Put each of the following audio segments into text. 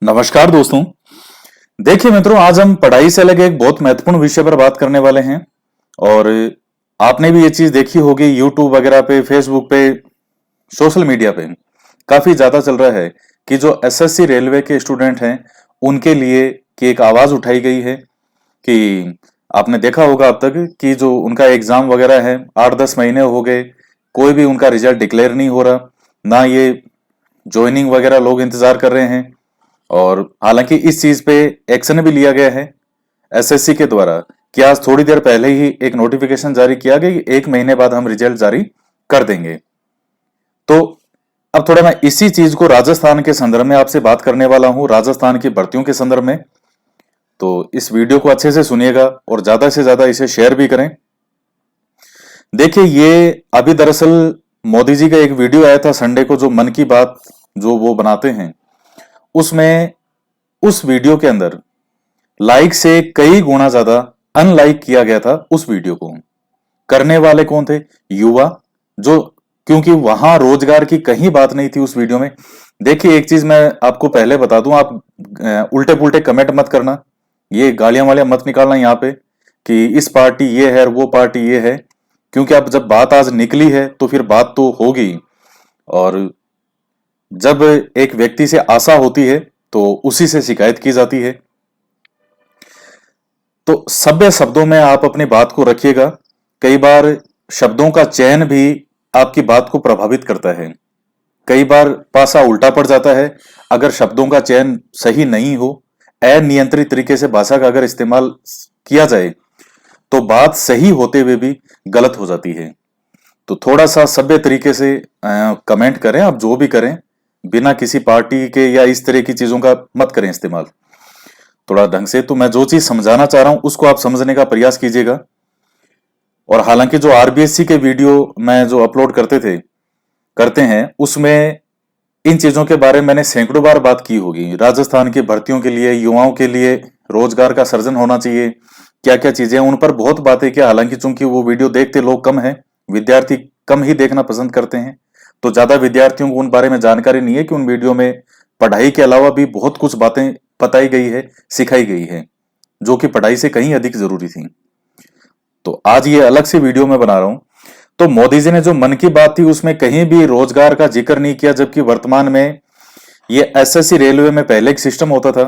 नमस्कार दोस्तों। देखिए मित्रों, आज हम पढ़ाई से अलग एक बहुत महत्वपूर्ण विषय पर बात करने वाले हैं। और आपने भी ये चीज देखी होगी यूट्यूब वगैरह पे, फेसबुक पे, सोशल मीडिया पे काफी ज्यादा चल रहा है कि जो एसएससी रेलवे के स्टूडेंट हैं उनके लिए कि एक आवाज उठाई गई है कि आपने देखा होगा अब तक कि जो उनका एग्जाम वगैरह है 8-10 महीने हो गए, कोई भी उनका रिजल्ट डिक्लेयर नहीं हो रहा, ना ये ज्वाइनिंग वगैरह लोग इंतजार कर रहे हैं। और हालांकि इस चीज पे एक्शन भी लिया गया है एसएससी के द्वारा कि आज थोड़ी देर पहले ही एक नोटिफिकेशन जारी किया गया कि 1 महीने बाद हम रिजल्ट जारी कर देंगे। तो अब थोड़ा मैं इसी चीज को राजस्थान के संदर्भ में आपसे बात करने वाला हूं, राजस्थान की भर्तियों के संदर्भ में। तो इस वीडियो को अच्छे से सुनिएगा और ज्यादा से ज्यादा इसे शेयर भी करें। देखिए, ये अभी दरअसल मोदी जी का एक वीडियो आया था संडे को, जो मन की बात जो वो बनाते हैं, उसमें उस वीडियो के अंदर लाइक से कई गुना ज्यादा अनलाइक किया गया था। उस वीडियो को करने वाले कौन थे? युवा। जो क्योंकि वहां रोजगार की कहीं बात नहीं थी उस वीडियो में। देखिए, एक चीज मैं आपको पहले बता दूं, आप उल्टे पुल्टे कमेंट मत करना, ये गालियां वालियां मत निकालना यहाँ पे कि इस पार्टी ये है और वो पार्टी ये है, क्योंकि अब जब बात आज निकली है तो फिर बात तो होगी। और जब एक व्यक्ति से आशा होती है तो उसी से शिकायत की जाती है। तो सभ्य शब्दों में आप अपनी बात को रखिएगा। कई बार शब्दों का चयन भी आपकी बात को प्रभावित करता है। कई बार पासा उल्टा पड़ जाता है। अगर शब्दों का चयन सही नहीं हो, अनियंत्रित तरीके से भाषा का अगर इस्तेमाल किया जाए तो बात सही होते हुए भी गलत हो जाती है। तो थोड़ा सा सभ्य तरीके से कमेंट करें, आप जो भी करें, बिना किसी पार्टी के या इस तरह की चीजों का मत करें इस्तेमाल, थोड़ा ढंग से। तो मैं जो चीज समझाना चाह रहा हूं उसको आप समझने का प्रयास कीजिएगा। और हालांकि जो आरबीएससी के वीडियो मैं जो अपलोड करते हैं उसमें इन चीजों के बारे में मैंने सैकड़ों बार बात की होगी। राजस्थान की भर्तियों के लिए, युवाओं के लिए रोजगार का सृजन होना चाहिए, क्या क्या चीजें, उन पर बहुत बातें किया। हालांकि चूंकि वो वीडियो देखते लोग कम हैं, विद्यार्थी कम ही देखना पसंद करते हैं, तो ज्यादा विद्यार्थियों को उन बारे में जानकारी नहीं है कि उन वीडियो में पढ़ाई के अलावा भी बहुत कुछ बातें बताई गई है, सिखाई गई है, जो कि पढ़ाई से कहीं अधिक जरूरी थी। तो आज ये अलग से वीडियो में बना रहा हूं। तो मोदी जी ने जो मन की बात थी उसमें कहीं भी रोजगार का जिक्र नहीं किया, जबकि वर्तमान में ये एसएससी रेलवे में पहले एक सिस्टम होता था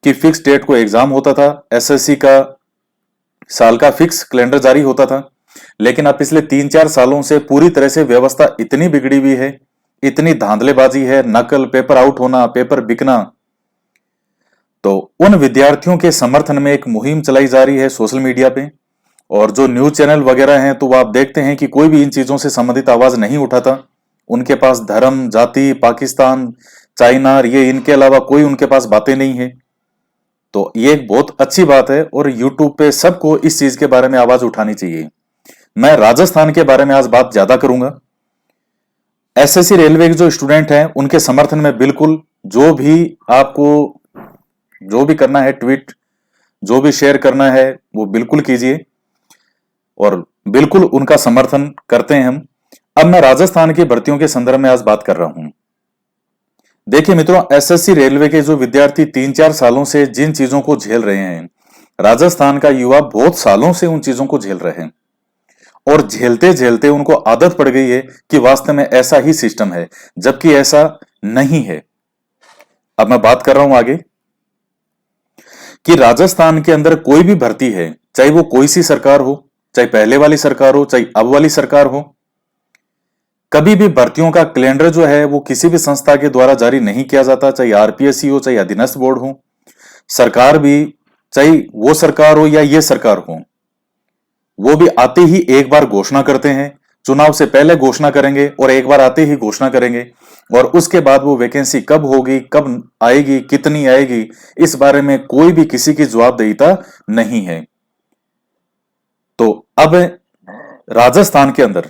कि फिक्स डेट को एग्जाम होता था, एसएससी का साल का फिक्स कैलेंडर जारी होता था। लेकिन अब पिछले 3-4 सालों से पूरी तरह से व्यवस्था इतनी बिगड़ी हुई है, इतनी धांधलेबाजी है, नकल, पेपर आउट होना, पेपर बिकना। तो उन विद्यार्थियों के समर्थन में एक मुहिम चलाई जा रही है सोशल मीडिया पे। और जो न्यूज चैनल वगैरह हैं तो वो आप देखते हैं कि कोई भी इन चीजों से संबंधित आवाज नहीं उठाता। उनके पास धर्म, जाति, पाकिस्तान, चाइना, ये इनके अलावा कोई उनके पास बातें नहीं है। तो ये एक बहुत अच्छी बात है और यूट्यूब पे सबको इस चीज के बारे में आवाज उठानी चाहिए। मैं राजस्थान के बारे में आज बात ज्यादा करूंगा। एसएससी रेलवे के जो स्टूडेंट हैं उनके समर्थन में बिल्कुल जो भी आपको जो भी करना है, ट्वीट जो भी शेयर करना है वो बिल्कुल कीजिए और बिल्कुल उनका समर्थन करते हैं हम। अब मैं राजस्थान की भर्तियों के संदर्भ में आज बात कर रहा हूं। देखिए मित्रों, एसएससी रेलवे के जो विद्यार्थी 3-4 सालों से जिन चीजों को झेल रहे हैं, राजस्थान का युवा बहुत सालों से उन चीजों को झेल रहे हैं और झेलते झेलते उनको आदत पड़ गई है कि वास्तव में ऐसा ही सिस्टम है, जबकि ऐसा नहीं है। अब मैं बात कर रहा हूं आगे कि राजस्थान के अंदर कोई भी भर्ती है, चाहे वो कोई सी सरकार हो, चाहे पहले वाली सरकार हो, चाहे अब वाली सरकार हो, कभी भी भर्तियों का कैलेंडर जो है वो किसी भी संस्था के द्वारा जारी नहीं किया जाता, चाहे आरपीएससी हो, चाहे अधीनस्थ बोर्ड हो। सरकार भी, चाहे वो सरकार हो या ये सरकार हो, वो भी आते ही एक बार घोषणा करते हैं, चुनाव से पहले घोषणा करेंगे और एक बार आते ही घोषणा करेंगे। और उसके बाद वो वैकेंसी कब होगी, कब आएगी, कितनी आएगी, इस बारे में कोई भी किसी की जवाबदेहिता नहीं है। तो अब राजस्थान के अंदर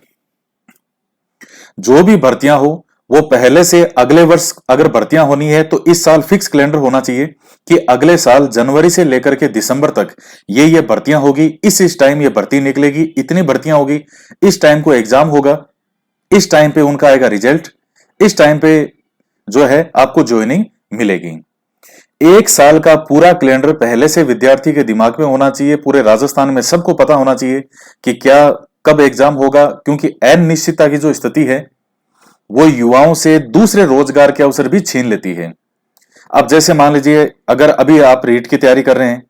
जो भी भर्तियां हो वो पहले से अगले वर्ष अगर भर्तियां होनी है तो इस साल फिक्स कैलेंडर होना चाहिए कि अगले साल जनवरी से लेकर के दिसंबर तक ये भर्तियां होगी, इस टाइम ये भर्ती निकलेगी, इतनी भर्तियां होगी, इस टाइम को एग्जाम होगा, इस टाइम पे उनका आएगा रिजल्ट, इस टाइम पे जो है आपको ज्वाइनिंग मिलेगी। एक साल का पूरा कैलेंडर पहले से विद्यार्थी के दिमाग में होना चाहिए। पूरे राजस्थान में सबको पता होना चाहिए कि क्या कब एग्जाम होगा, क्योंकि अनिश्चितता की जो स्थिति है वो युवाओं से दूसरे रोजगार के अवसर भी छीन लेती है। अब जैसे मान लीजिए, अगर अभी आप रीट की तैयारी कर रहे हैं,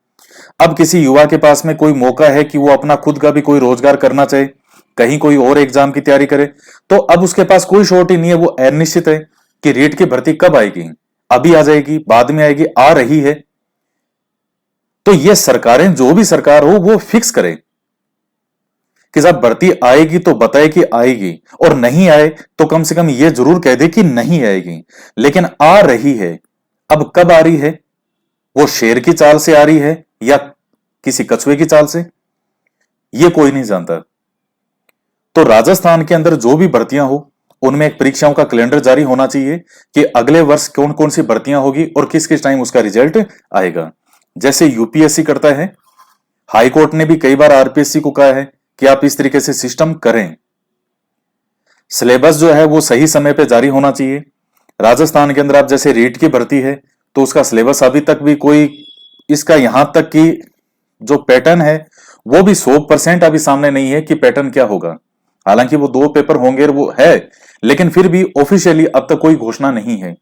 अब किसी युवा के पास में कोई मौका है कि वो अपना खुद का भी कोई रोजगार करना चाहे, कहीं कोई और एग्जाम की तैयारी करे, तो अब उसके पास कोई शॉर्ट ही नहीं है। वो अनिश्चित है कि रीट की भर्ती कब आएगी, अभी आ जाएगी, बाद में आएगी, आ रही है। तो ये सरकारें, जो भी सरकार हो, वो फिक्स करे कि साहब भर्ती आएगी तो बताए कि आएगी, और नहीं आए तो कम से कम ये जरूर कह दे कि नहीं आएगी, लेकिन आ रही है। अब कब आ रही है, वो शेर की चाल से आ रही है या किसी कछुए की चाल से, ये कोई नहीं जानता। तो राजस्थान के अंदर जो भी भर्तियां हो, उनमें एक परीक्षाओं का कैलेंडर जारी होना चाहिए कि अगले वर्ष कौन कौन सी भर्तियां होगी और किस किस टाइम उसका रिजल्ट आएगा। जैसे यूपीएससी करता है, हाई कोर्ट ने भी कई बार आरपीएससी को कहा है कि आप इस तरीके से सिस्टम करें। सिलेबस जो है वो सही समय पे जारी होना चाहिए। राजस्थान के अंदर आप जैसे रीट की भर्ती है तो उसका सिलेबस अभी तक भी कोई, इसका यहां तक कि जो पैटर्न है वो भी 100% अभी सामने नहीं है कि पैटर्न क्या होगा। हालांकि वो 2 पेपर होंगे वो है, लेकिन फिर भी ऑफिशियली अब तक कोई घोषणा नहीं है।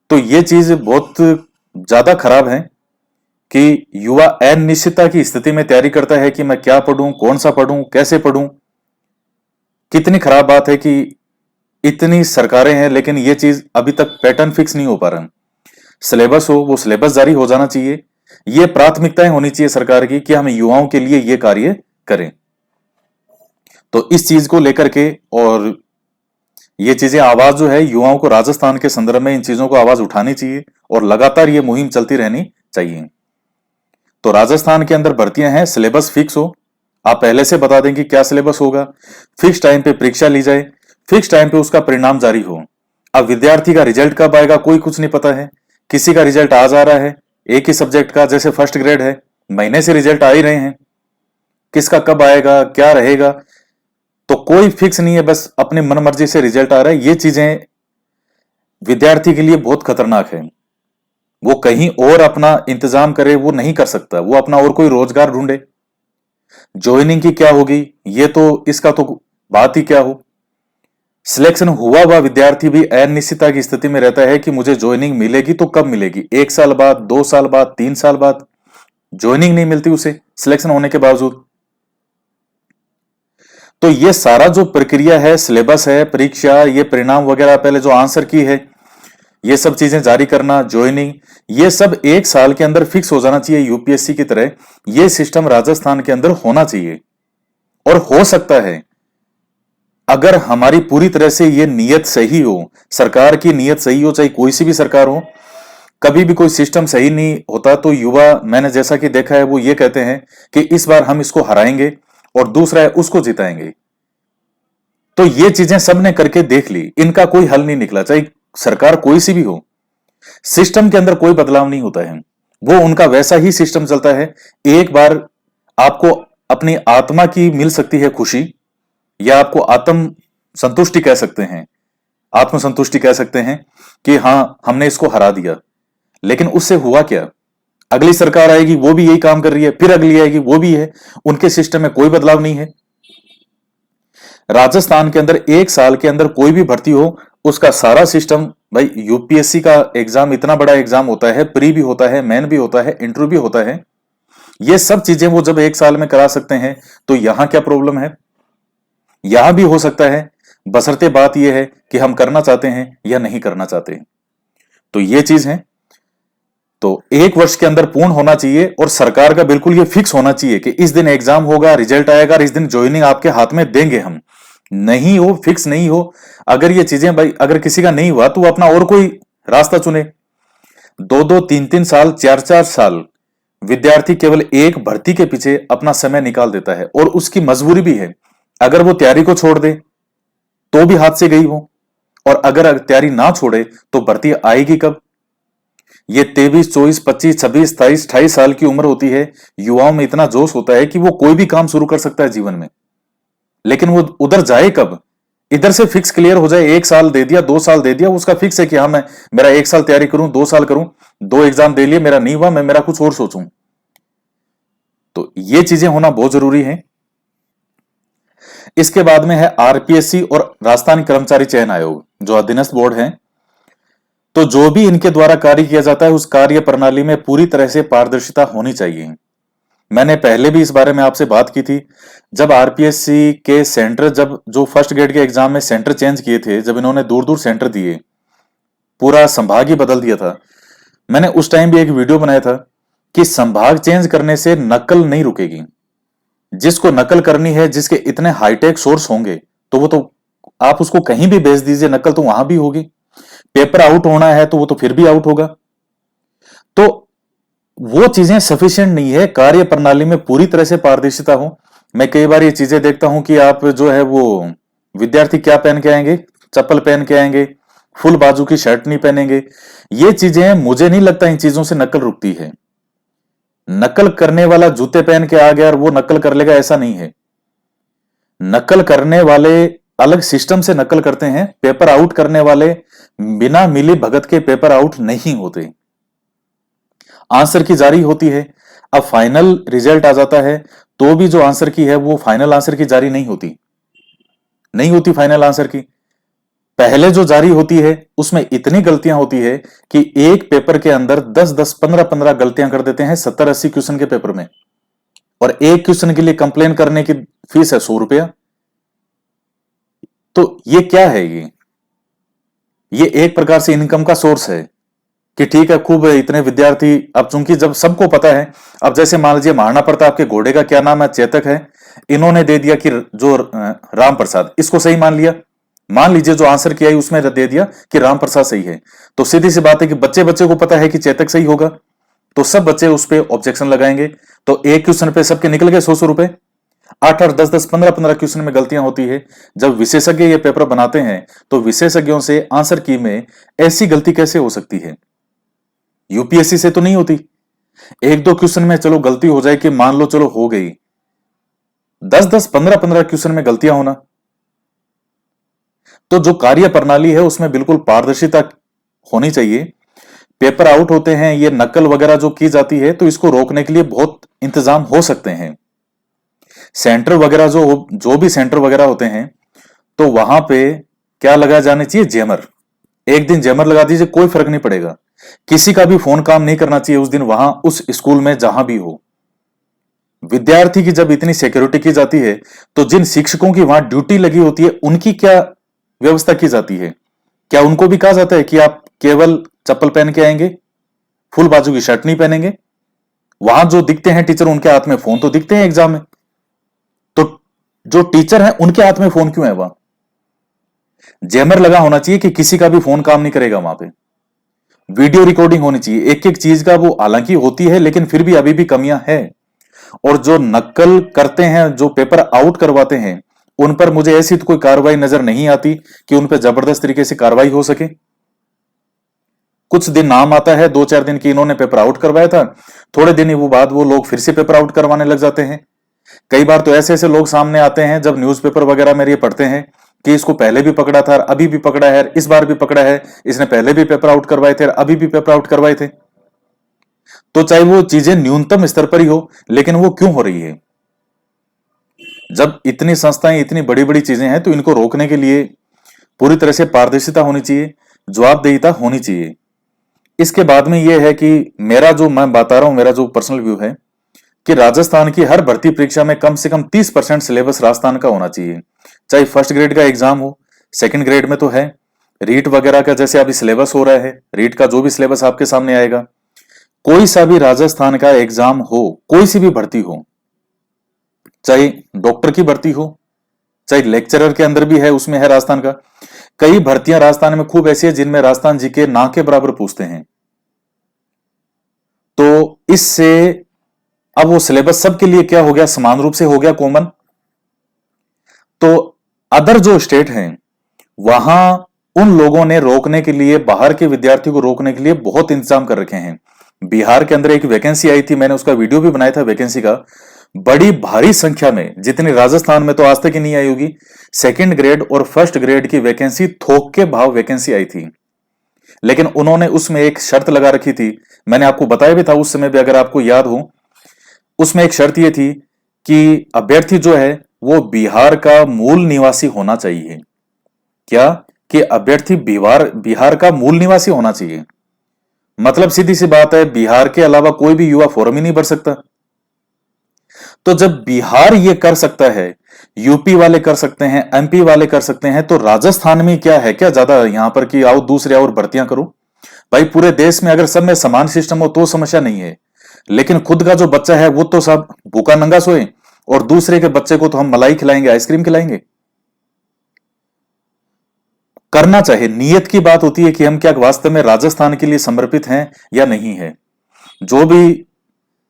तो ये चीज बहुत ज्यादा खराब है कि युवा अनिश्चितता की स्थिति में तैयारी करता है कि मैं क्या पढ़ूं, कौन सा पढ़ूं, कैसे पढ़ूं। कितनी खराब बात है कि इतनी सरकारें हैं लेकिन ये चीज अभी तक पैटर्न फिक्स नहीं हो पा रहा। सिलेबस हो, वो सिलेबस जारी हो जाना चाहिए। ये प्राथमिकताएं होनी चाहिए सरकार की कि हम युवाओं के लिए ये कार्य करें। तो इस चीज को लेकर के, और ये चीजें आवाज जो है युवाओं को राजस्थान के संदर्भ में इन चीजों को आवाज उठानी चाहिए और लगातार ये मुहिम चलती रहनी चाहिए। तो राजस्थान के अंदर भर्तियां हैं, सिलेबस फिक्स हो, आप पहले से बता दें कि क्या सिलेबस होगा, फिक्स टाइम पे परीक्षा ली जाए, फिक्स टाइम पे उसका परिणाम जारी हो। अब विद्यार्थी का रिजल्ट कब आएगा कोई कुछ नहीं पता है। किसी का रिजल्ट आ जा रहा है एक ही सब्जेक्ट का, जैसे फर्स्ट ग्रेड है, महीने से रिजल्ट आ ही रहे हैं, किसका कब आएगा, क्या रहेगा, तो कोई फिक्स नहीं है, बस अपनी मन मर्जी से रिजल्ट आ रहा है। ये चीजें विद्यार्थी के लिए बहुत खतरनाक है। वो कहीं और अपना इंतजाम करे, वो नहीं कर सकता, वो अपना और कोई रोजगार ढूंढे। ज्वाइनिंग की क्या होगी, ये तो इसका तो बात ही क्या हो। सिलेक्शन हुआ हुआ विद्यार्थी भी अनिश्चितता की स्थिति में रहता है कि मुझे ज्वाइनिंग मिलेगी तो कब मिलेगी, 1 साल बाद, 2 साल बाद, 3 साल बाद ज्वाइनिंग नहीं मिलती उसे सिलेक्शन होने के बावजूद। तो ये सारा जो प्रक्रिया है, सिलेबस है, परीक्षा, ये परिणाम वगैरह, पहले जो आंसर की है, ये सब चीजें जारी करना, ज्वाइनिंग, ये सब 1 साल के अंदर फिक्स हो जाना चाहिए यूपीएससी की तरह। ये सिस्टम राजस्थान के अंदर होना चाहिए और हो सकता है अगर हमारी पूरी तरह से ये नीयत सही हो, सरकार की नीयत सही हो, चाहे कोई सी भी सरकार हो। कभी भी कोई सिस्टम सही नहीं होता तो युवा, मैंने जैसा कि देखा है, वो ये कहते हैं कि इस बार हम इसको हराएंगे और दूसरा है उसको जिताएंगे। तो ये चीजें सबने करके देख ली, इनका कोई हल नहीं निकला, चाहे सरकार कोई सी भी हो। सिस्टम के अंदर कोई बदलाव नहीं होता है, वो उनका वैसा ही सिस्टम चलता है। एक बार आपको अपनी आत्मा की मिल सकती है खुशी, या आपको आत्म संतुष्टि कह सकते हैं, आत्मसंतुष्टि कह सकते हैं कि हां हमने इसको हरा दिया, लेकिन उससे हुआ क्या। अगली सरकार आएगी वो भी यही काम कर रही है, फिर अगली आएगी वो भी है, उनके सिस्टम में कोई बदलाव नहीं है। राजस्थान के अंदर 1 साल के अंदर कोई भी भर्ती हो, उसका सारा सिस्टम, भाई यूपीएससी का एग्जाम इतना बड़ा एग्जाम होता है, प्री भी होता है, मेन भी होता है, इंटरव्यू भी होता है। ये सब चीजें वो जब 1 साल में करा सकते हैं तो यहां क्या प्रॉब्लम है। यहां भी हो सकता है, बशर्ते बात यह है कि हम करना चाहते हैं या नहीं करना चाहते हैं। तो ये चीज है, तो 1 वर्ष के अंदर पूर्ण होना चाहिए और सरकार का बिल्कुल ये फिक्स होना चाहिए कि इस दिन एग्जाम होगा, रिजल्ट आएगा और इस दिन ज्वाइनिंग आपके हाथ में देंगे हम। नहीं हो, फिक्स नहीं हो, अगर ये चीजें, भाई अगर किसी का नहीं हुआ तो वो अपना और कोई रास्ता चुने। 2-2, 3-3 साल, 4-4 साल विद्यार्थी केवल एक भर्ती के पीछे अपना समय निकाल देता है, और उसकी मजबूरी भी है। अगर वो तैयारी को छोड़ दे तो भी हाथ से गई वो, और अगर तैयारी ना छोड़े तो भर्ती आएगी कब। ये 23, 24, 25, 26, 27, 28 साल की उम्र होती है। युवाओं में इतना जोश होता है कि वो कोई भी काम शुरू कर सकता है जीवन में, लेकिन वो उधर जाए कब, इधर से फिक्स क्लियर हो जाए, 1 साल दे दिया, 2 साल दे दिया, उसका फिक्स है कि हाँ मैं मेरा 1 साल तैयारी करूं, 2 साल करूं, 2 एग्जाम दे लिए, मेरा नहीं हुआ, मैं मेरा कुछ और सोचूं। तो ये चीजें होना बहुत जरूरी है। इसके बाद में है आरपीएससी और राजस्थान कर्मचारी चयन आयोग, जो अधीनस्थ बोर्ड है। तो जो भी इनके द्वारा कार्य किया जाता है, उस कार्य प्रणाली में पूरी तरह से पारदर्शिता होनी चाहिए। मैंने पहले भी इस बारे में आपसे बात की थी। जब आरपीएससी के सेंटर, जब जो फर्स्ट ग्रेड के एग्जाम में सेंटर चेंज किए थे, जब इन्होंने दूर दूर सेंटर दिए, पूरा संभाग ही बदल दिया था, मैंने उस टाइम भी एक वीडियो बनाया था कि संभाग चेंज करने से नकल नहीं रुकेगी। जिसको नकल करनी है, जिसके इतने हाईटेक सोर्स होंगे, तो वो तो आप उसको कहीं भी भेज दीजिए, नकल तो वहां भी होगी। पेपर आउट होना है तो वो तो फिर भी आउट होगा। तो वो चीजें सफिशिएंट नहीं है, कार्य प्रणाली में पूरी तरह से पारदर्शिता हो। मैं कई बार ये चीजें देखता हूं कि आप जो है वो विद्यार्थी क्या पहन के आएंगे, चप्पल पहन के आएंगे, फुल बाजू की शर्ट नहीं पहनेंगे। ये चीजें, मुझे नहीं लगता इन चीजों से नकल रुकती है। नकल करने वाला जूते पहन के आ गया और वो नकल कर लेगा, ऐसा नहीं है। नकल करने वाले अलग सिस्टम से नकल करते हैं। पेपर आउट करने वाले बिना मिली भगत के पेपर आउट नहीं होते। आंसर की जारी होती है, अब फाइनल रिजल्ट आ जाता है तो भी जो आंसर की है वो फाइनल आंसर की जारी नहीं होती, नहीं होती फाइनल आंसर की। पहले जो जारी होती है उसमें इतनी गलतियां होती है कि एक पेपर के अंदर 10-10, 15-15 गलतियां कर देते हैं 70-80 क्वेश्चन के पेपर में, और एक क्वेश्चन के लिए कंप्लेन करने की फीस है 100 रुपया। तो ये क्या है? ये एक प्रकार से इनकम का सोर्स है कि ठीक है, खूब इतने विद्यार्थी, अब चूंकि जब सबको पता है, अब जैसे मान लीजिए महाराणा प्रताप के घोड़े का क्या नाम है, चेतक है, इन्होंने दे दिया कि जो राम प्रसाद, इसको सही मान लिया, मान लीजिए जो आंसर किया है उसमें दे दिया कि राम प्रसाद सही है, तो सीधी सी बात है कि बच्चे बच्चे को पता है कि चेतक सही होगा, तो सब बच्चे उस पर ऑब्जेक्शन लगाएंगे। तो एक क्वेश्चन पे सबके निकल गए 100-100 रुपए। 8-8, 10-10, 15-15 क्वेश्चन में गलतियां होती है। जब विशेषज्ञ ये पेपर बनाते हैं तो विशेषज्ञों से आंसर की में ऐसी गलती कैसे हो सकती है? यूपीएससी से तो नहीं होती। 1-2 क्वेश्चन में चलो गलती हो जाए कि मान लो चलो हो गई, 10-10, 15-15 क्वेश्चन में गलतियां होना। तो जो कार्य प्रणाली है उसमें बिल्कुल पारदर्शिता होनी चाहिए। पेपर आउट होते हैं, ये नकल वगैरह जो की जाती है, तो इसको रोकने के लिए बहुत इंतजाम हो सकते हैं। सेंटर वगैरह जो भी सेंटर वगैरह होते हैं, तो वहां पे क्या लगाया जाना चाहिए? जैमर। एक दिन जैमर लगा दीजिए, कोई फर्क नहीं पड़ेगा। किसी का भी फोन काम नहीं करना चाहिए उस दिन, वहां उस स्कूल में जहां भी हो। विद्यार्थी की जब इतनी सिक्योरिटी की जाती है, तो जिन शिक्षकों की वहां ड्यूटी लगी होती है उनकी क्या व्यवस्था की जाती है? क्या उनको भी कहा जाता है कि आप केवल चप्पल पहन के आएंगे, फुल बाजू की शर्ट नहीं पहनेंगे? वहां जो दिखते हैं टीचर, उनके हाथ में फोन तो दिखते हैं एग्जाम में, तो जो टीचर है उनके हाथ में फोन क्यों है? वहां जैमर लगा होना चाहिए कि किसी का भी फोन काम नहीं करेगा। वहां पे वीडियो रिकॉर्डिंग होनी चाहिए एक एक चीज का। वो हालांकि होती है, लेकिन फिर भी अभी भी कमियां हैं। और जो नकल करते हैं, जो पेपर आउट करवाते हैं, उन पर मुझे ऐसी तो कोई कार्रवाई नजर नहीं आती कि उन पर जबरदस्त तरीके से कार्रवाई हो सके। कुछ दिन नाम आता है, 2-4 दिन की इन्होंने पेपर आउट करवाया था, थोड़े दिन ही वो बाद वो लोग फिर से पेपर आउट करवाने लग जाते हैं। कई बार तो ऐसे ऐसे लोग सामने आते हैं जब न्यूज़पेपर वगैरह में ये पढ़ते हैं कि इसको पहले भी पकड़ा था, अभी भी पकड़ा है, इस बार भी पकड़ा है, इसने पहले भी पेपर आउट करवाए थे, अभी भी पेपर आउट करवाए थे। तो चाहे वो चीजें न्यूनतम स्तर पर ही हो, लेकिन वो क्यों हो रही है? जब इतनी संस्थाएं, इतनी बड़ी बड़ी चीजें हैं, तो इनको रोकने के लिए पूरी तरह से पारदर्शिता होनी चाहिए, जवाबदेहिता होनी चाहिए। इसके बाद में यह है कि मेरा जो मैं बता रहा हूं, मेरा जो पर्सनल व्यू है कि राजस्थान की हर भर्ती परीक्षा में कम से कम 30% सिलेबस राजस्थान का होना चाहिए। चाहे फर्स्ट ग्रेड का एग्जाम हो, सेकंड ग्रेड में तो है, रीट वगैरह का जैसे अभी सिलेबस हो रहा है, रीट का जो भी सिलेबस आपके सामने आएगा, कोई सा भी राजस्थान का एग्जाम हो, कोई सी भी भर्ती हो, चाहे डॉक्टर की भर्ती हो, चाहे लेक्चरर के अंदर भी है, उसमें है राजस्थान का। कई भर्तियां राजस्थान में खूब ऐसी है जिनमें राजस्थान जी के ना के बराबर पूछते हैं। तो इससे अब वो सिलेबस सबके लिए क्या हो गया? समान रूप से हो गया, कॉमन। तो अदर जो स्टेट हैं, वहां उन लोगों ने रोकने के लिए, बाहर के विद्यार्थियों को रोकने के लिए बहुत इंतजाम कर रखे हैं। बिहार के अंदर एक वैकेंसी आई थी, मैंने उसका वीडियो भी बनाया था वैकेंसी का। बड़ी भारी संख्या में, जितनी राजस्थान में तो आज तक ही नहीं आई होगी, सेकंड ग्रेड और फर्स्ट ग्रेड की वैकेंसी थोक के भाव वैकेंसी आई थी। लेकिन उन्होंने उसमें एक शर्त लगा रखी थी, मैंने आपको बताया भी था उस समय भी, अगर आपको याद हो। उसमें एक शर्त यह थी कि अभ्यर्थी जो है वो बिहार का मूल निवासी होना चाहिए। क्या? कि अभ्यर्थी बिहार बिहार का मूल निवासी होना चाहिए। मतलब सीधी सी बात है, बिहार के अलावा कोई भी युवा फॉर्म ही नहीं भर सकता। तो जब बिहार ये कर सकता है, यूपी वाले कर सकते हैं, एमपी वाले कर सकते हैं, तो राजस्थान में क्या है? क्या ज्यादा यहां पर कि आओ दूसरे और भर्तियां करो? भाई पूरे देश में अगर सब में समान सिस्टम हो तो समस्या नहीं है, लेकिन खुद का जो बच्चा है वो तो सब भूखा नंगा सोए, और दूसरे के बच्चे को तो हम मलाई खिलाएंगे, आइसक्रीम खिलाएंगे। करना चाहिए, नियत की बात होती है कि हम क्या वास्तव में राजस्थान के लिए समर्पित हैं या नहीं है। जो भी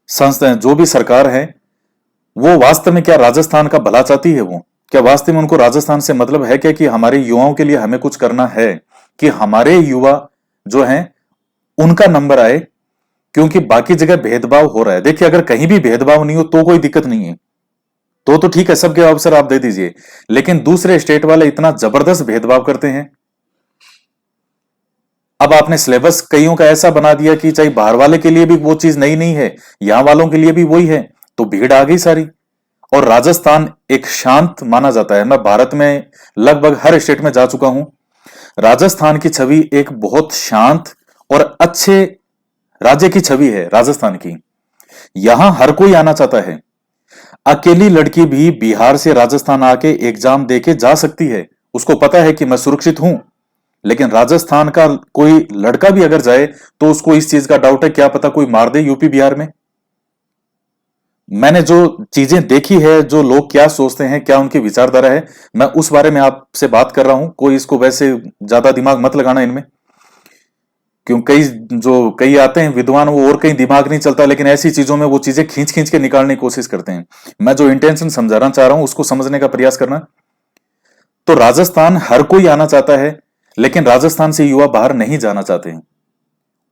संस्था, जो भी सरकार है, वो वास्तव में क्या राजस्थान का भला चाहती है? वो क्या वास्तव में उनको राजस्थान से मतलब है क्या कि हमारे युवाओं के लिए हमें कुछ करना है, कि हमारे युवा जो हैं उनका नंबर आए? क्योंकि बाकी जगह भेदभाव हो रहा है। देखिए, अगर कहीं भी भेदभाव नहीं हो तो कोई दिक्कत नहीं है, तो ठीक है, सबके अवसर आप दे दीजिए। लेकिन दूसरे स्टेट वाले इतना जबरदस्त भेदभाव करते हैं। अब आपने सिलेबस कईयों का ऐसा बना दिया कि चाहे बाहर वाले के लिए भी वो चीज नई नहीं है, यहां वालों के लिए भी वही है, तो भीड़ आ गई सारी। और राजस्थान एक शांत माना जाता है, मैं भारत में लगभग हर स्टेट में जा चुका हूं। राजस्थान की छवि एक बहुत शांत और अच्छे राज्य की छवि है राजस्थान की। यहां हर कोई आना चाहता है। अकेली लड़की भी बिहार से राजस्थान आके एग्जाम देके जा सकती है, उसको पता है कि मैं सुरक्षित हूं। लेकिन राजस्थान का कोई लड़का भी अगर जाए तो उसको इस चीज का डाउट है, क्या पता कोई मार दे यूपी बिहार में। मैंने जो चीजें देखी है, जो लोग क्या सोचते हैं, क्या उनकी विचारधारा है, मैं उस बारे में आपसे बात कर रहा हूं। कोई इसको वैसे ज्यादा दिमाग मत लगाना इनमें, क्यों कई आते हैं विद्वान, वो और कहीं दिमाग नहीं चलता, लेकिन ऐसी चीजों में वो चीजें खींच खींच के निकालने की कोशिश करते हैं। मैं जो इंटेंशन समझाना चाह रहा हूं उसको समझने का प्रयास करना। तो राजस्थान हर कोई आना चाहता है, लेकिन राजस्थान से युवा बाहर नहीं जाना चाहते हैं,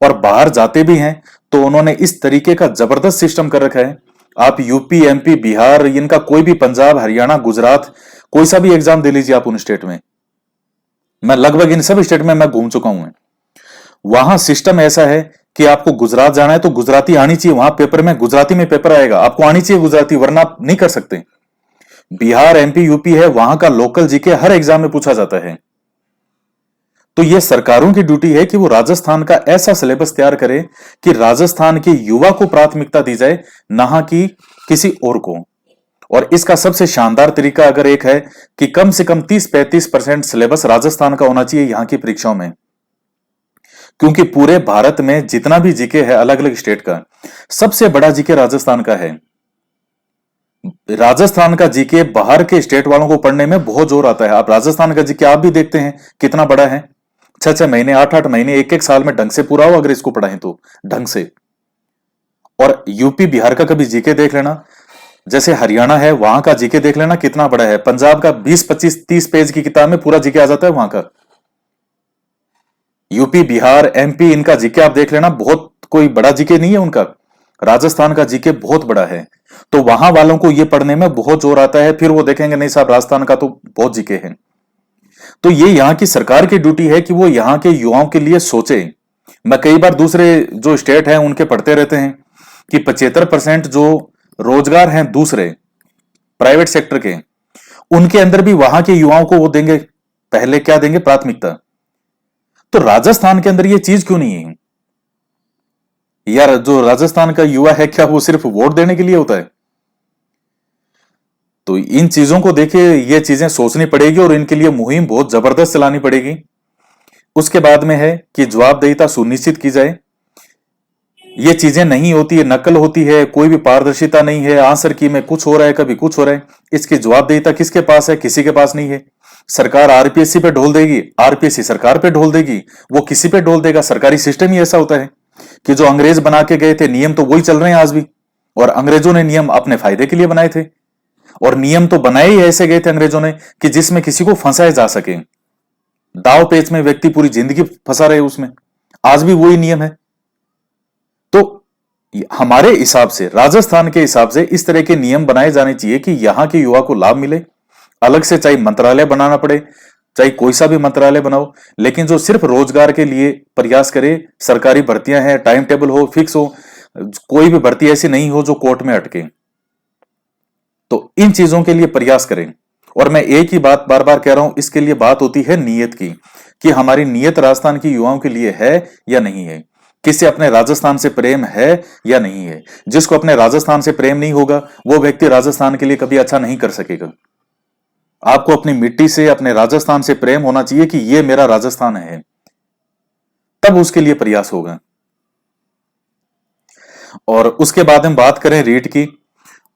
और बाहर जाते भी हैं तो उन्होंने इस तरीके का जबरदस्त सिस्टम कर रखा है। आप यूपी, एमपी, बिहार, इनका कोई भी, पंजाब, हरियाणा, गुजरात, कोई सा भी एग्जाम दे लीजिए आप उन स्टेट में। मैं लगभग इन सब स्टेट में मैं घूम चुका हूं। वहां सिस्टम ऐसा है कि आपको गुजरात जाना है तो गुजराती आनी चाहिए, वहां पेपर में गुजराती में पेपर आएगा, आपको आनी चाहिए गुजराती, वरना आप नहीं कर सकते। बिहार, एमपी, यूपी है, वहां का लोकल जीके हर एग्जाम में पूछा जाता है। तो यह सरकारों की ड्यूटी है कि वो राजस्थान का ऐसा सिलेबस तैयार करे कि राजस्थान के युवा को प्राथमिकता दी जाए, ना कि किसी और को। और इसका सबसे शानदार तरीका अगर एक है कि कम से कम 30-35% सिलेबस राजस्थान का होना चाहिए यहां की परीक्षाओं में। क्योंकि पूरे भारत में जितना भी जीके है अलग अलग स्टेट का, सबसे बड़ा जीके राजस्थान का है। राजस्थान का जीके बाहर के स्टेट वालों को पढ़ने में बहुत जोर आता है। आप राजस्थान का जीके आप भी देखते हैं कितना बड़ा है, 6-6 महीने, 8-8 महीने, एक साल में ढंग से पूरा हो अगर इसको पढ़ाएं तो ढंग से। और यूपी बिहार का कभी जीके देख लेना, जैसे हरियाणा है वहां का जीके देख लेना कितना बड़ा है। पंजाब का 20-25-30 पेज की किताब में पूरा जीके आ जाता है वहां का। यूपी, बिहार, एमपी, इनका जीके आप देख लेना, बहुत कोई बड़ा जीके नहीं है उनका। राजस्थान का जीके बहुत बड़ा है, तो वहां वालों को यह पढ़ने में बहुत जोर आता है। फिर वो देखेंगे नहीं साहब राजस्थान का तो बहुत जीके हैं। तो ये यहाँ की सरकार की ड्यूटी है कि वो यहाँ के युवाओं के लिए सोचे। मैं कई बार दूसरे जो स्टेट हैं उनके पढ़ते रहते हैं कि 75% जो रोजगार हैं दूसरे प्राइवेट सेक्टर के, उनके अंदर भी वहां के युवाओं को वो देंगे, पहले क्या देंगे, प्राथमिकता। तो राजस्थान के अंदर ये चीज क्यों नहीं है यार? जो राजस्थान का युवा है क्या वो सिर्फ वोट देने के लिए होता है? तो इन चीजों को देखिए, ये चीजें सोचनी पड़ेगी और इनके लिए मुहिम बहुत जबरदस्त चलानी पड़ेगी। उसके बाद में है कि जवाबदेहिता सुनिश्चित की जाए। ये चीजें नहीं होती है, नकल होती है, कोई भी पारदर्शिता नहीं है, आंसर की में कुछ हो रहा है, कभी कुछ हो रहा है। इसकी जवाबदेहिता किसके पास है? किसी के पास नहीं है। सरकार आरपीएससी पे ढोल देगी, आरपीएससी सरकार पे ढोल देगी, वो किसी पे ढोल देगा। सरकारी सिस्टम ही ऐसा होता है कि जो अंग्रेज बना के गए थे नियम तो वही चल रहे हैं आज भी, और अंग्रेजों ने नियम अपने फायदे के लिए बनाए थे, और नियम तो बनाए ही ऐसे गए थे अंग्रेजों ने कि जिसमें किसी को फंसाया जा सके। दाव पेच में व्यक्ति पूरी जिंदगी फंसा रहे उसमें, आज भी वही नियम है। तो हमारे हिसाब से, राजस्थान के हिसाब से इस तरह के नियम बनाए जाने चाहिए कि यहां के युवा को लाभ मिले। अलग से चाहे मंत्रालय बनाना पड़े, चाहे कोई सा भी मंत्रालय बनाओ, लेकिन जो सिर्फ रोजगार के लिए प्रयास करे, सरकारी भर्तियां हैं, टाइम टेबल हो, फिक्स हो, कोई भी भर्ती ऐसी नहीं हो जो कोर्ट में अटके। तो इन चीजों के लिए प्रयास करें। और मैं एक ही बात बार बार कह रहा हूं, इसके लिए बात होती है नीयत की, कि हमारी नीयत राजस्थान की युवाओं के लिए है या नहीं है। किसी अपने राजस्थान से प्रेम है या नहीं है। जिसको अपने राजस्थान से प्रेम नहीं होगा, वो व्यक्ति राजस्थान के लिए कभी अच्छा नहीं कर सकेगा। आपको अपनी मिट्टी से, अपने राजस्थान से प्रेम होना चाहिए कि ये मेरा राजस्थान है, तब उसके लिए प्रयास होगा। और उसके बाद हम बात करें रीट की,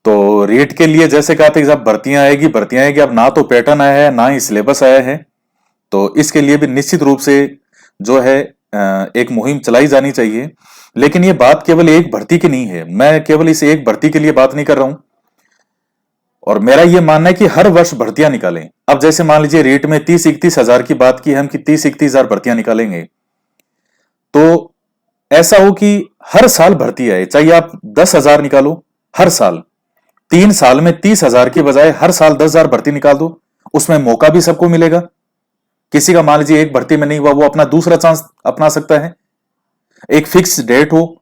तो रीट के लिए जैसे कहा था कि जब भर्तियां आएगी, अब ना तो पैटर्न आया है, ना ही सिलेबस आया है। तो इसके लिए भी निश्चित रूप से जो है एक मुहिम चलाई जानी चाहिए। लेकिन ये बात केवल एक भर्ती की नहीं है, मैं केवल इस एक भर्ती के लिए बात नहीं कर रहा हूं। और मेरा यह मानना है कि हर वर्ष भर्तियां निकालें। अब जैसे मान लीजिए रेट में 30-31 हजार की बात की हम, कि 30-31 हजार भर्तियां निकालेंगे, तो ऐसा हो कि हर साल भर्ती आए, चाहे आप 10 हजार निकालो हर साल, 3 साल में 30 हजार की बजाय हर साल 10 हजार भर्ती निकाल दो। उसमें मौका भी सबको मिलेगा। किसी का मान लीजिए एक भर्ती में नहीं हुआ, वो अपना दूसरा चांस अपना सकता है। एक फिक्स डेट हो,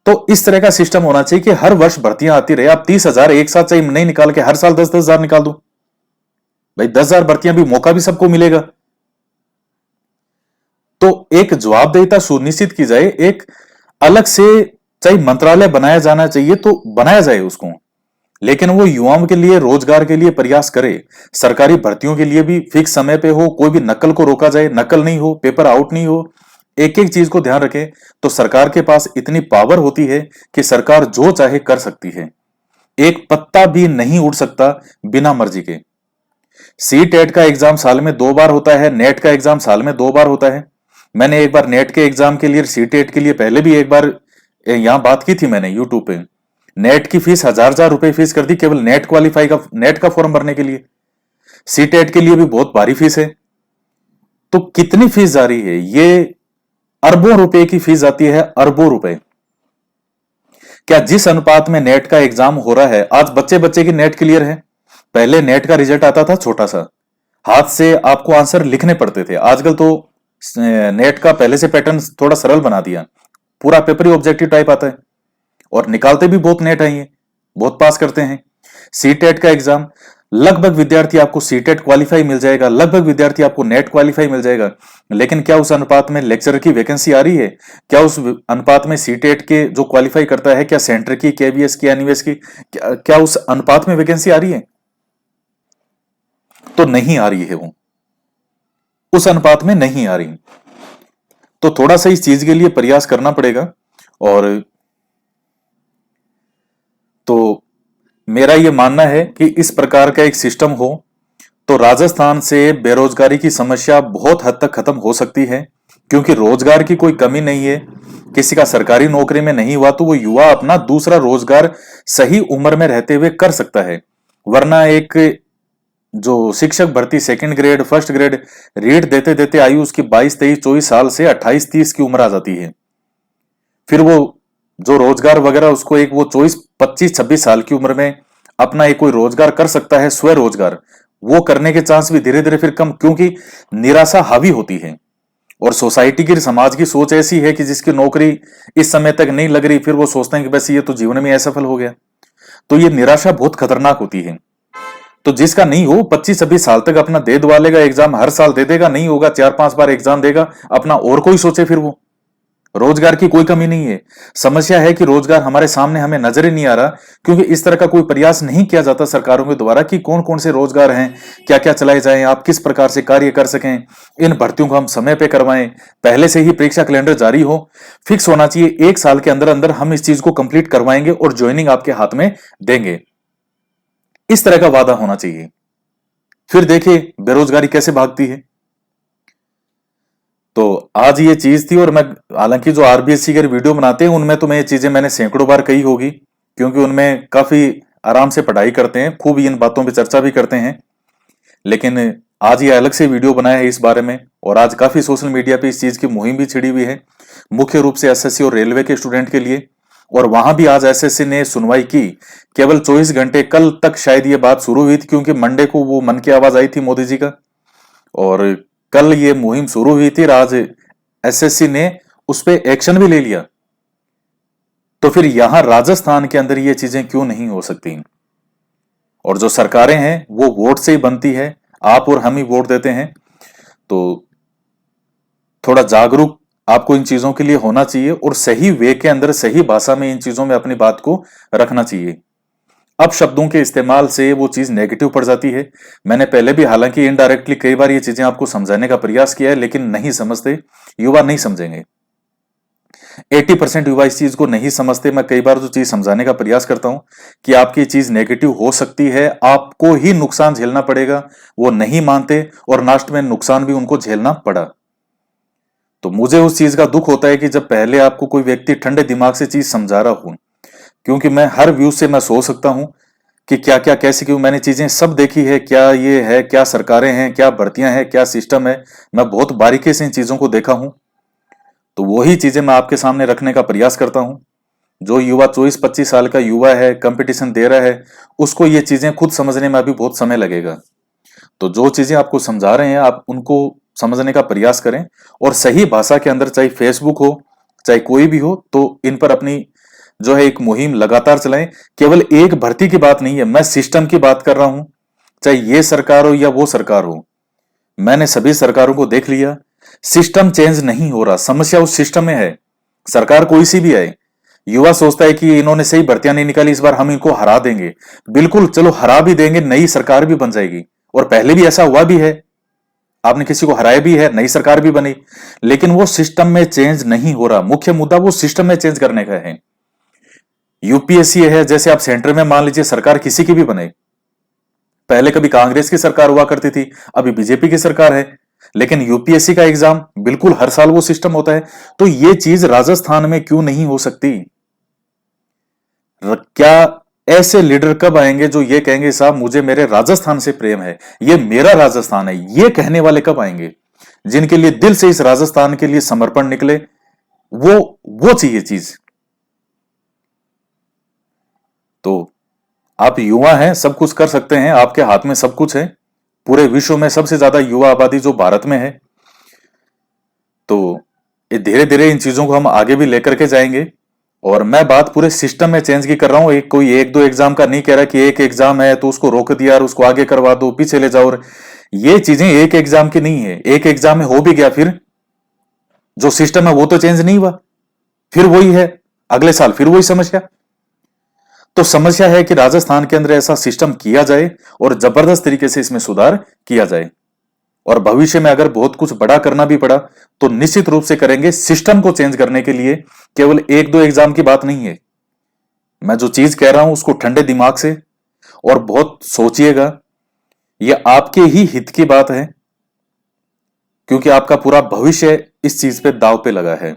तो इस तरह का सिस्टम होना चाहिए कि हर वर्ष भर्तियां आती रहे। आप 30 हजार एक साथ चाहिए नहीं निकाल के हर साल 10-10 हजार निकाल दो भाई, 10 हजार भर्तियां भी, मौका भी सबको मिलेगा। तो एक जवाबदेहिता सुनिश्चित की जाए, एक अलग से चाहे मंत्रालय बनाया जाना चाहिए तो बनाया जाए उसको, लेकिन वो युवाओं के लिए, रोजगार के लिए प्रयास करे। सरकारी भर्तियों के लिए भी फिक्स समय पे हो, कोई भी नकल को रोका जाए, नकल नहीं हो, पेपर आउट नहीं हो, एक एक चीज को ध्यान रखे। तो सरकार के पास इतनी पावर होती है कि सरकार जो चाहे कर सकती है। एक पत्ता भी नहीं उड़ सकता बिना मर्जी के। सी टेट का एग्जाम साल में 2 बार होता है, नेट का एग्जाम साल में 2 बार होता है। मैंने एक बार नेट के एग्जाम के लिए, सी टेट के लिए पहले भी एक बार यहां बात की थी मैंने यूट्यूब पे। नेट की फीस 1000 रुपए फीस कर दी, केवल नेट क्वालिफाई का, नेट का फॉर्म भरने के लिए। सी टेट के लिए भी बहुत भारी फीस है। तो कितनी फीस जा रही है, ये अरबों रुपए की फीस आती है, अरबों रुपए। क्या जिस अनुपात में नेट का एग्जाम हो रहा है, आज बच्चे बच्चे की नेट क्लियर है। पहले नेट का रिजल्ट आता था छोटा सा, हाथ से आपको आंसर लिखने पड़ते थे। आजकल तो नेट का पहले से पैटर्न थोड़ा सरल बना दिया, पूरा पेपर ही ऑब्जेक्टिव टाइप आता है। और निकालते भी बहुत नेट है, बहुत पास करते हैं। सी टेट का एग्जाम, लगभग विद्यार्थी आपको सी टेट क्वालिफाई मिल जाएगा, लगभग विद्यार्थी आपको नेट क्वालिफाई मिल जाएगा। लेकिन क्या उस अनुपात में लेक्चरर की वैकेंसी आ रही है? क्या उस अनुपात में सी टेट के जो क्वालिफाई करता है, क्या सेंटर की, केवीएस की, एनवीएस की, क्या उस अनुपात में वैकेंसी आ रही है? तो नहीं आ रही है, वो उस अनुपात में नहीं आ रही। तो थोड़ा सा इस चीज के लिए प्रयास करना पड़ेगा। और तो मेरा यह मानना है कि इस प्रकार का एक सिस्टम हो तो राजस्थान से बेरोजगारी की समस्या बहुत हद तक खत्म हो सकती है। क्योंकि रोजगार की कोई कमी नहीं है। किसी का सरकारी नौकरी में नहीं हुआ तो वो युवा अपना दूसरा रोजगार सही उम्र में रहते हुए कर सकता है। वरना एक जो शिक्षक भर्ती second grade, first grade REET देते देते आयु उसकी 22, 23, 24 साल से 28, 30 की उम्र आ जाती है। फिर वो जो रोजगार वगैरह उसको एक वो 24, 25, 26 साल की उम्र में अपना एक कोई रोजगार कर सकता है, स्वरोजगार, वो करने के चांस भी धीरे धीरे फिर कम, क्योंकि निराशा हावी होती है। और सोसाइटी की, समाज की सोच ऐसी है कि जिसकी नौकरी इस समय तक नहीं लग रही, फिर वो सोचते हैं कि बस ये तो जीवन में असफल हो गया। तो ये निराशा बहुत खतरनाक होती है। तो जिसका नहीं हो 25-26 साल तक अपना दे दवा लेगा एग्जाम, हर साल दे देगा, नहीं होगा 4-5 बार एग्जाम देगा अपना, और कोई सोचे। फिर वो रोजगार की कोई कमी नहीं है। समस्या है कि रोजगार हमारे सामने हमें नजर ही नहीं आ रहा, क्योंकि इस तरह का कोई प्रयास नहीं किया जाता सरकारों के द्वारा कि कौन कौन से रोजगार हैं, क्या क्या चलाए जाएं, आप किस प्रकार से कार्य कर सकें। इन भर्तियों को हम समय पे करवाएं, पहले से ही परीक्षा कैलेंडर जारी हो, फिक्स होना चाहिए 1 साल के अंदर अंदर हम इस चीज को कंप्लीट करवाएंगे और ज्वाइनिंग आपके हाथ में देंगे। इस तरह का वादा होना चाहिए। फिर देखिए बेरोजगारी कैसे भागती है। तो आज ये चीज थी। और मैं, हालांकि जो आरबीएससी के वीडियो बनाते हैं उनमें तो मैं ये चीजें मैंने सैकड़ों बार कही होगी, क्योंकि उनमें काफी आराम से पढ़ाई करते हैं, खूब इन बातों पे चर्चा भी करते हैं। लेकिन आज ये अलग से वीडियो बनाया है इस बारे में। और आज काफी सोशल मीडिया पे इस चीज की मुहिम भी छिड़ी हुई है, मुख्य रूप से एसएससी और रेलवे के स्टूडेंट के लिए। और वहां भी आज एसएससी ने सुनवाई की केवल 24 घंटे। कल तक शायद ये बात शुरू हुई थी, क्योंकि मंडे को वो मन की आवाज आई थी मोदी जी का, और कल ये मुहिम शुरू हुई थी। आज एसएससी ने उस पर एक्शन भी ले लिया। तो फिर यहां राजस्थान के अंदर ये चीजें क्यों नहीं हो सकती? और जो सरकारें हैं वो वोट से ही बनती है, आप और हम ही वोट देते हैं। तो थोड़ा जागरूक आपको इन चीजों के लिए होना चाहिए और सही वे के अंदर सही भाषा में इन चीजों में अपनी बात को रखना चाहिए। अब शब्दों के इस्तेमाल से वो चीज नेगेटिव पड़ जाती है। मैंने पहले भी हालांकि इनडायरेक्टली कई बार ये चीजें आपको समझाने का प्रयास किया है, लेकिन नहीं समझते, युवा नहीं समझेंगे। 80% युवा इस चीज को नहीं समझते। मैं कई बार जो चीज समझाने का प्रयास करता हूं कि आपकी चीज नेगेटिव हो सकती है, आपको ही नुकसान झेलना पड़ेगा, वो नहीं मानते और लास्ट में नुकसान भी उनको झेलना पड़ा। तो मुझे उस चीज का दुख होता है कि जब पहले आपको कोई व्यक्ति ठंडे दिमाग से चीज समझा रहा हूं, क्योंकि मैं हर व्यू से मैं सोच सकता हूं कि क्या क्या कैसे क्यों, मैंने चीजें सब देखी है, क्या ये है, क्या सरकारें हैं, क्या भर्तियां हैं, क्या सिस्टम है, मैं बहुत बारीकी से इन चीजों को देखा हूं। तो वही चीजें मैं आपके सामने रखने का प्रयास करता हूं। जो युवा 24-25 साल का युवा है, कंपटीशन दे रहा है, उसको ये चीजें खुद समझने में अभी बहुत समय लगेगा। तो जो चीजें आपको समझा रहे हैं आप उनको समझने का प्रयास करें और सही भाषा के अंदर, चाहे फेसबुक हो चाहे कोई भी हो, तो इन पर अपनी जो है एक मुहिम लगातार चलाएं। केवल एक भर्ती की बात नहीं है, मैं सिस्टम की बात कर रहा हूं। चाहे ये सरकार हो या वो सरकार हो, मैंने सभी सरकारों को देख लिया, सिस्टम चेंज नहीं हो रहा। समस्या उस सिस्टम में है। सरकार कोई सी भी आए, युवा सोचता है कि इन्होंने सही भर्तियां नहीं निकाली, इस बार हम इनको हरा देंगे। बिल्कुल, चलो हरा भी देंगे, नई सरकार भी बन जाएगी, और पहले भी ऐसा हुआ भी है, आपने किसी को हराया भी है, नई सरकार भी बनी, लेकिन वो सिस्टम में चेंज नहीं हो रहा। मुख्य मुद्दा वो सिस्टम में चेंज करने का है। यूपीएससी है, जैसे आप सेंटर में मान लीजिए सरकार किसी की भी बने, पहले कभी कांग्रेस की सरकार हुआ करती थी, अभी बीजेपी की सरकार है, लेकिन यूपीएससी का एग्जाम बिल्कुल हर साल वो सिस्टम होता है। तो ये चीज राजस्थान में क्यों नहीं हो सकती? क्या ऐसे लीडर कब आएंगे जो ये कहेंगे साहब मुझे मेरे राजस्थान से प्रेम है, ये मेरा राजस्थान है, ये कहने वाले कब आएंगे? जिनके लिए दिल से इस राजस्थान के लिए समर्पण निकले, वो चाहिए चीज। तो आप युवा हैं, सब कुछ कर सकते हैं, आपके हाथ में सब कुछ है। पूरे विश्व में सबसे ज्यादा युवा आबादी जो भारत में है। तो धीरे धीरे इन चीजों को हम आगे भी लेकर के जाएंगे। और मैं बात पूरे सिस्टम में चेंज की कर रहा हूं, कोई एक दो एग्जाम का नहीं कह रहा कि एक एग्जाम है तो उसको रोक दिया और उसको आगे करवा दो, पीछे ले जाओ। और ये चीजें एक एग्जाम की नहीं है। एक एग्जाम में हो भी गया, फिर जो सिस्टम है वो तो चेंज नहीं हुआ, फिर वही है, अगले साल फिर वही समस्या। तो समस्या है कि राजस्थान के अंदर ऐसा सिस्टम किया जाए और जबरदस्त तरीके से इसमें सुधार किया जाए। और भविष्य में अगर बहुत कुछ बड़ा करना भी पड़ा तो निश्चित रूप से करेंगे। सिस्टम को चेंज करने के लिए केवल एक दो एग्जाम की बात नहीं है। मैं जो चीज कह रहा हूं उसको ठंडे दिमाग से और बहुत सोचिएगा। यह आपके ही हित की बात है, क्योंकि आपका पूरा भविष्य इस चीज पे दांव पे लगा है।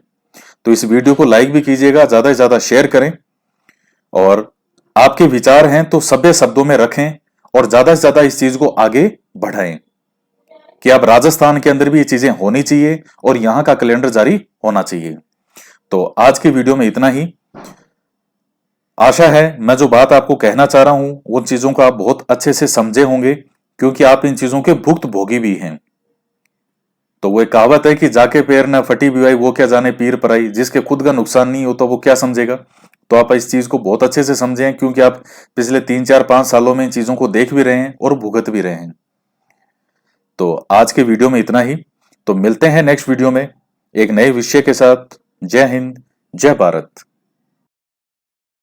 तो इस वीडियो को लाइक भी कीजिएगा, ज्यादा से ज्यादा शेयर करें, और आपके विचार हैं तो सभ्य शब्दों में रखें और ज्यादा से ज्यादा इस चीज को आगे बढ़ाएं कि अब राजस्थान के अंदर भी ये चीजें होनी चाहिए और यहां का कैलेंडर जारी होना चाहिए। तो आज की वीडियो में इतना ही। आशा है मैं जो बात आपको कहना चाह रहा हूं उन चीजों को आप बहुत अच्छे से समझे होंगे, क्योंकि आप इन चीजों के भुक्त भोगी भी हैं। तो वो एक कहावत है कि जाके पैर न फटी बिवाई वो क्या जाने पीर पराई, जिसके खुद का नुकसान नहीं हो तो वो क्या समझेगा। तो आप इस चीज को बहुत अच्छे से समझें, क्योंकि आप पिछले 3 4 5 सालों में इन चीजों को देख भी रहे हैं और भुगत भी रहे हैं। तो आज के वीडियो में इतना ही। तो मिलते हैं नेक्स्ट वीडियो में एक नए विषय के साथ। जय हिंद, जय भारत।